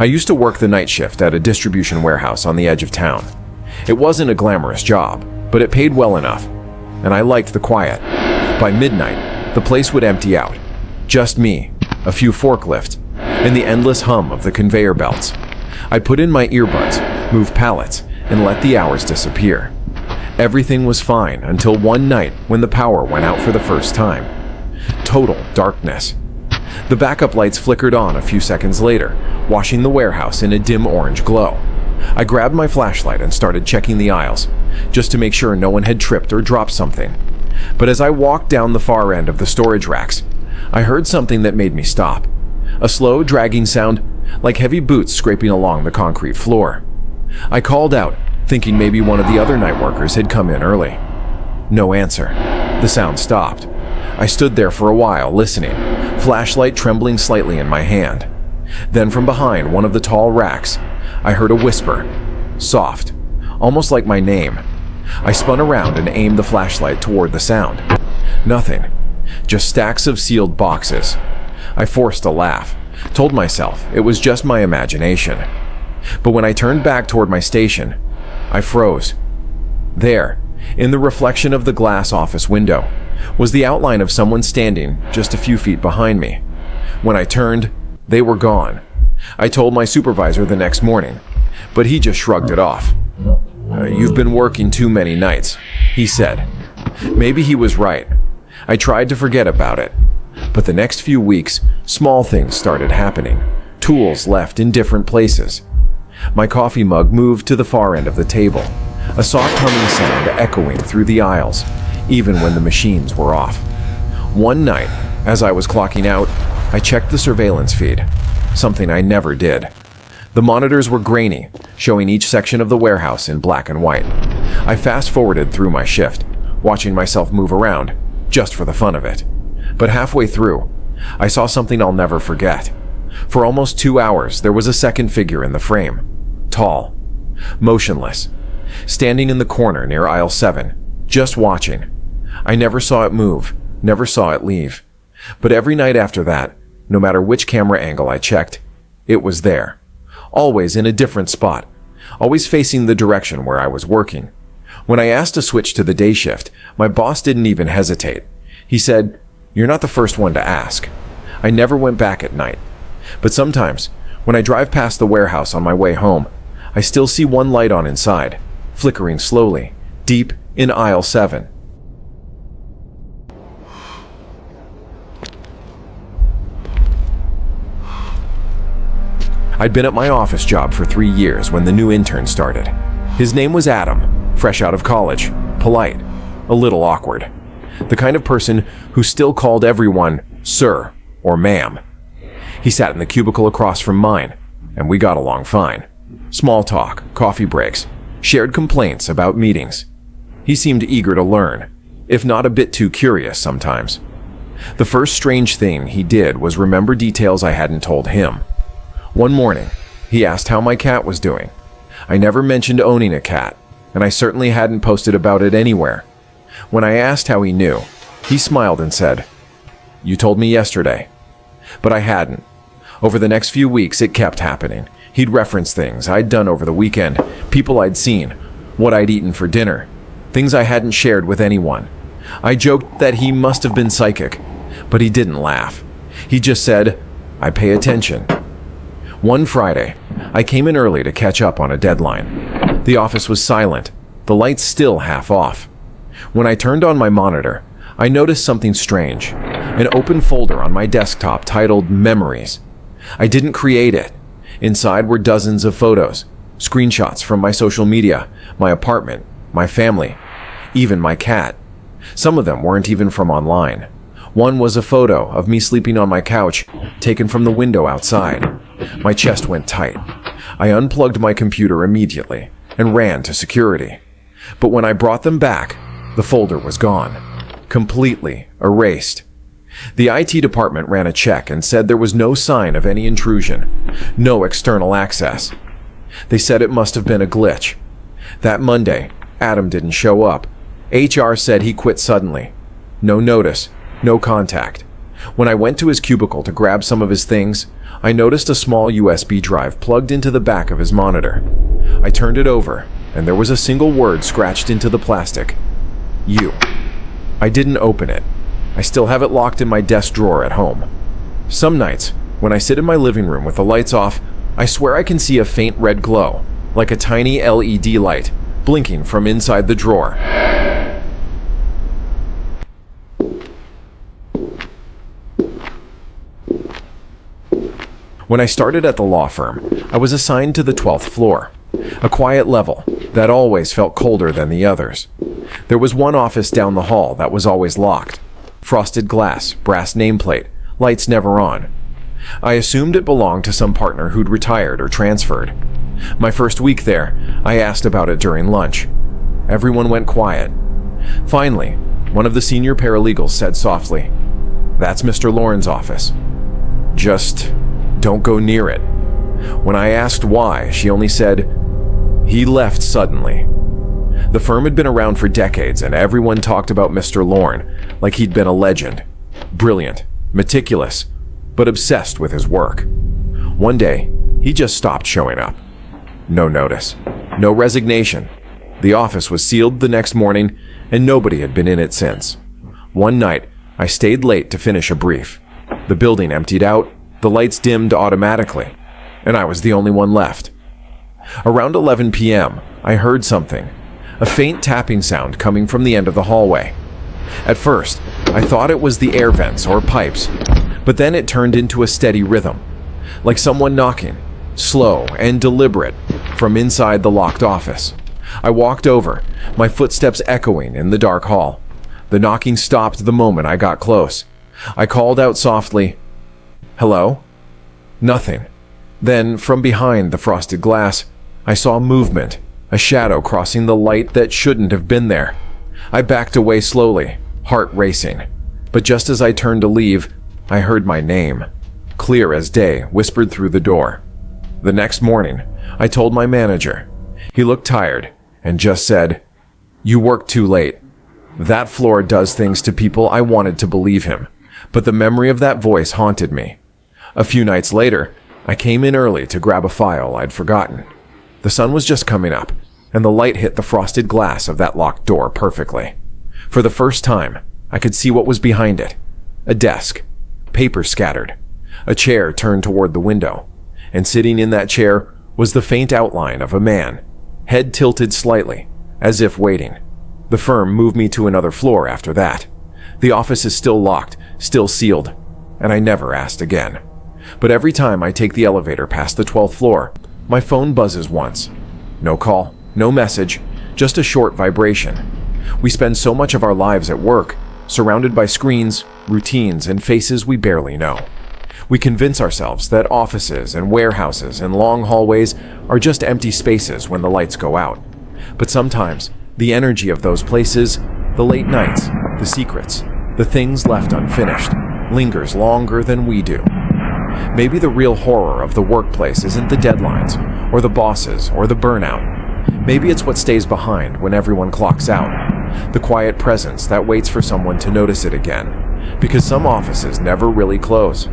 I used to work the night shift at a distribution warehouse on the edge of town. It wasn't a glamorous job, but it paid well enough, and I liked the quiet. By midnight, the place would empty out. Just me, a few forklifts, and the endless hum of the conveyor belts. I'd put in my earbuds, move pallets, and let the hours disappear. Everything was fine until one night when the power went out for the first time. Total darkness. The backup lights flickered on a few seconds later, washing the warehouse in a dim orange glow. I grabbed my flashlight and started checking the aisles, just to make sure no one had tripped or dropped something. But as I walked down the far end of the storage racks, I heard something that made me stop. A slow, dragging sound, like heavy boots scraping along the concrete floor. I called out, thinking maybe one of the other night workers had come in early. No answer. The sound stopped. I stood there for a while, listening, flashlight trembling slightly in my hand. Then from behind one of the tall racks, I heard a whisper, soft, almost like my name. I spun around and aimed the flashlight toward the sound. Nothing, just stacks of sealed boxes. I forced a laugh, told myself it was just my imagination. But when I turned back toward my station, I froze. There, in the reflection of the glass office window, was the outline of someone standing just a few feet behind me. When I turned, they were gone. I told my supervisor the next morning, but he just shrugged it off. You've been working too many nights, he said. Maybe he was right. I tried to forget about it. But the next few weeks, small things started happening. Tools left in different places. My coffee mug moved to the far end of the table, a soft humming sound echoing through the aisles, even when the machines were off. One night, as I was clocking out, I checked the surveillance feed, something I never did. The monitors were grainy, showing each section of the warehouse in black and white. I fast-forwarded through my shift, watching myself move around, just for the fun of it. But halfway through, I saw something I'll never forget. For almost 2 hours, there was a second figure in the frame. Tall, motionless, standing in the corner near aisle 7, just watching. I never saw it move, never saw it leave. But every night after that, no matter which camera angle I checked, it was there. Always in a different spot, always facing the direction where I was working. When I asked to switch to the day shift, my boss didn't even hesitate. He said, "You're not the first one to ask." I never went back at night. But sometimes, when I drive past the warehouse on my way home, I still see one light on inside, flickering slowly, deep in aisle 7. I'd been at my office job for 3 years when the new intern started. His name was Adam, fresh out of college, polite, a little awkward. The kind of person who still called everyone sir or ma'am. He sat in the cubicle across from mine, and we got along fine. Small talk, coffee breaks, shared complaints about meetings. He seemed eager to learn, if not a bit too curious sometimes. The first strange thing he did was remember details I hadn't told him. One morning, he asked how my cat was doing. I never mentioned owning a cat, and I certainly hadn't posted about it anywhere. When I asked how he knew, he smiled and said, "You told me yesterday." But I hadn't. Over the next few weeks, it kept happening. He'd reference things I'd done over the weekend, people I'd seen, what I'd eaten for dinner, things I hadn't shared with anyone. I joked that he must have been psychic, but he didn't laugh. He just said, "I pay attention." One Friday, I came in early to catch up on a deadline. The office was silent, the lights still half off. When I turned on my monitor, I noticed something strange, an open folder on my desktop titled Memories. I didn't create it. Inside were dozens of photos, screenshots from my social media, my apartment, my family, even my cat. Some of them weren't even from online. One was a photo of me sleeping on my couch, taken from the window outside. My chest went tight. I unplugged my computer immediately and ran to security. But when I brought them back, the folder was gone, completely erased. The IT department ran a check and said there was no sign of any intrusion, no external access. They said it must have been a glitch. That Monday, Adam didn't show up. HR said he quit suddenly. No notice, no contact. When I went to his cubicle to grab some of his things, I noticed a small USB drive plugged into the back of his monitor. I turned it over, and there was a single word scratched into the plastic. You. I didn't open it. I still have it locked in my desk drawer at home. Some nights, when I sit in my living room with the lights off, I swear I can see a faint red glow, like a tiny LED light, blinking from inside the drawer. When I started at the law firm, I was assigned to the 12th floor, a quiet level that always felt colder than the others. There was one office down the hall that was always locked. Frosted glass, brass nameplate, lights never on. I assumed it belonged to some partner who'd retired or transferred. My first week there, I asked about it during lunch. Everyone went quiet. Finally, one of the senior paralegals said softly, "That's Mr. Lauren's office. Just don't go near it." When I asked why, she only said, "He left suddenly." The firm had been around for decades, and everyone talked about Mr. Lauren like he'd been a legend. Brilliant, meticulous, but obsessed with his work. One day, he just stopped showing up. No notice, no resignation. The office was sealed the next morning, and nobody had been in it since. One night, I stayed late to finish a brief. The building emptied out, the lights dimmed automatically, and I was the only one left. Around 11 p.m., I heard something, a faint tapping sound coming from the end of the hallway. At first, I thought it was the air vents or pipes, but then it turned into a steady rhythm, like someone knocking, slow and deliberate, from inside the locked office. I walked over, my footsteps echoing in the dark hall. The knocking stopped the moment I got close. I called out softly, "Hello?" Nothing. Then, from behind the frosted glass, I saw movement, a shadow crossing the light that shouldn't have been there. I backed away slowly, heart racing. But just as I turned to leave, I heard my name, clear as day, whispered through the door. The next morning, I told my manager. He looked tired and just said, "You worked too late." That floor does things to people. I wanted to believe him, but the memory of that voice haunted me. A few nights later, I came in early to grab a file I'd forgotten. The sun was just coming up, and the light hit the frosted glass of that locked door perfectly. For the first time, I could see what was behind it. A desk, paper scattered, a chair turned toward the window, and sitting in that chair was the faint outline of a man, head tilted slightly, as if waiting. The firm moved me to another floor after that. The office is still locked, still sealed, and I never asked again. But every time I take the elevator past the 12th floor, my phone buzzes once. No call, no message, just a short vibration. We spend so much of our lives at work, surrounded by screens, routines, and faces we barely know. We convince ourselves that offices and warehouses and long hallways are just empty spaces when the lights go out. But sometimes, the energy of those places, the late nights, the secrets, the things left unfinished, lingers longer than we do. Maybe the real horror of the workplace isn't the deadlines, or the bosses, or the burnout. Maybe it's what stays behind when everyone clocks out, the quiet presence that waits for someone to notice it again, because some offices never really close.